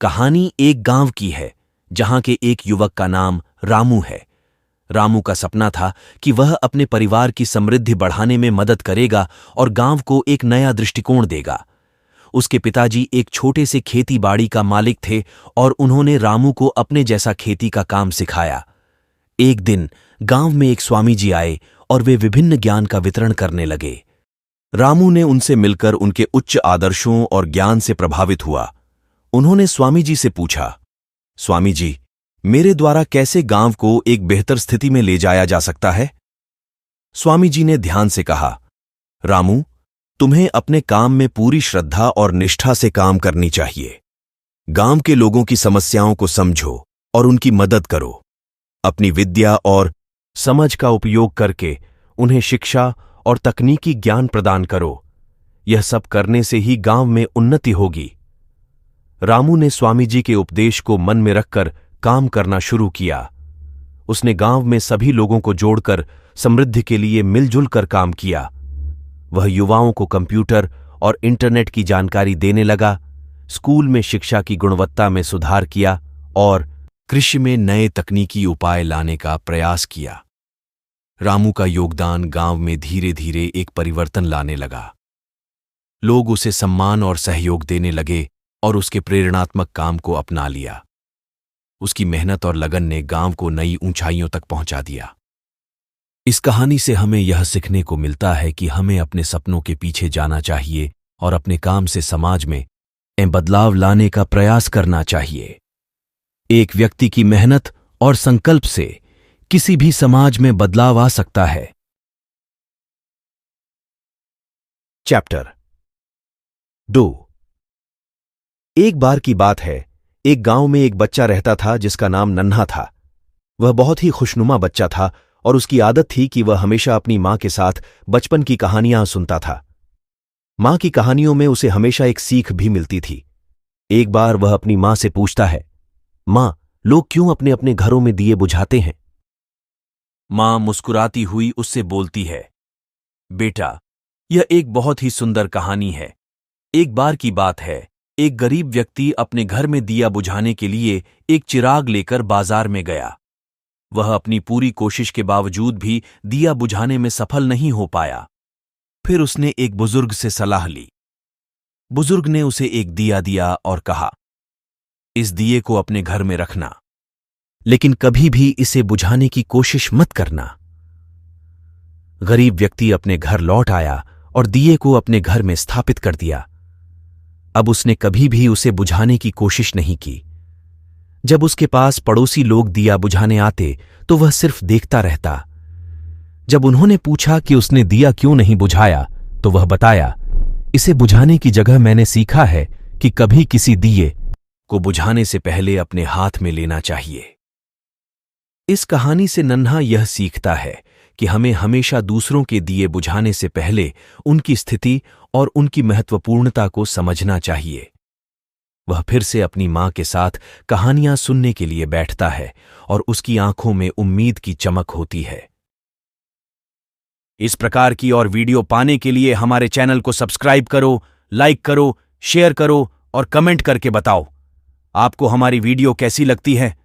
कहानी एक गांव की है जहां के एक युवक का नाम रामू है। रामू का सपना था कि वह अपने परिवार की समृद्धि बढ़ाने में मदद करेगा और गांव को एक नया दृष्टिकोण देगा। उसके पिताजी एक छोटे से खेती बाड़ी का मालिक थे और उन्होंने रामू को अपने जैसा खेती का काम सिखाया। एक दिन गांव में एक स्वामी जी आए और वे विभिन्न ज्ञान का वितरण करने लगे। रामू ने उनसे मिलकर उनके उच्च आदर्शों और ज्ञान से प्रभावित हुआ। उन्होंने स्वामी जी से पूछा, स्वामी जी, मेरे द्वारा कैसे गांव को एक बेहतर स्थिति में ले जाया जा सकता है? स्वामी जी ने ध्यान से कहा, रामू, तुम्हें अपने काम में पूरी श्रद्धा और निष्ठा से काम करनी चाहिए। गांव के लोगों की समस्याओं को समझो और उनकी मदद करो। अपनी विद्या और समझ का उपयोग करके उन्हें शिक्षा और तकनीकी ज्ञान प्रदान करो। यह सब करने से ही गांव में उन्नति होगी। रामू ने स्वामी जी के उपदेश को मन में रखकर काम करना शुरू किया। उसने गांव में सभी लोगों को जोड़कर समृद्धि के लिए मिलजुल कर काम किया। वह युवाओं को कंप्यूटर और इंटरनेट की जानकारी देने लगा, स्कूल में शिक्षा की गुणवत्ता में सुधार किया और कृषि में नए तकनीकी उपाय लाने का प्रयास किया। रामू का योगदान गांव में धीरे धीरे एक परिवर्तन लाने लगा। लोग उसे सम्मान और सहयोग देने लगे और उसके प्रेरणात्मक काम को अपना लिया। उसकी मेहनत और लगन ने गांव को नई ऊंचाइयों तक पहुंचा दिया। इस कहानी से हमें यह सीखने को मिलता है कि हमें अपने सपनों के पीछे जाना चाहिए और अपने काम से समाज में बदलाव लाने का प्रयास करना चाहिए। एक व्यक्ति की मेहनत और संकल्प से किसी भी समाज में बदलाव आ सकता है। चैप्टर 2। एक बार की बात है, एक गांव में एक बच्चा रहता था जिसका नाम नन्हा था। वह बहुत ही खुशनुमा बच्चा था और उसकी आदत थी कि वह हमेशा अपनी मां के साथ बचपन की कहानियां सुनता था। मां की कहानियों में उसे हमेशा एक सीख भी मिलती थी। एक बार वह अपनी मां से पूछता है, मां, लोग क्यों अपने अपने घरों में दिए बुझाते हैं? मां मुस्कुराती हुई उससे बोलती है, बेटा, यह एक बहुत ही सुंदर कहानी है। एक बार की बात है, एक गरीब व्यक्ति अपने घर में दिया बुझाने के लिए एक चिराग लेकर बाजार में गया। वह अपनी पूरी कोशिश के बावजूद भी दिया बुझाने में सफल नहीं हो पाया। फिर उसने एक बुजुर्ग से सलाह ली। बुजुर्ग ने उसे एक दिया दिया और कहा, इस दिए को अपने घर में रखना, लेकिन कभी भी इसे बुझाने की कोशिश मत करना। गरीब व्यक्ति अपने घर लौट आया और दिए को अपने घर में स्थापित कर दिया। अब उसने कभी भी उसे बुझाने की कोशिश नहीं की। जब उसके पास पड़ोसी लोग दिया बुझाने आते तो वह सिर्फ देखता रहता। जब उन्होंने पूछा कि उसने दिया क्यों नहीं बुझाया तो वह बताया, इसे बुझाने की जगह मैंने सीखा है कि कभी किसी दिए को बुझाने से पहले अपने हाथ में लेना चाहिए। इस कहानी से नन्हा यह सीखता है कि हमें हमेशा दूसरों के दिए बुझाने से पहले उनकी स्थिति और उनकी महत्वपूर्णता को समझना चाहिए। वह फिर से अपनी मां के साथ कहानियां सुनने के लिए बैठता है और उसकी आंखों में उम्मीद की चमक होती है। इस प्रकार की और वीडियो पाने के लिए हमारे चैनल को सब्सक्राइब करो, लाइक करो, शेयर करो और कमेंट करके बताओ आपको हमारी वीडियो कैसी लगती है।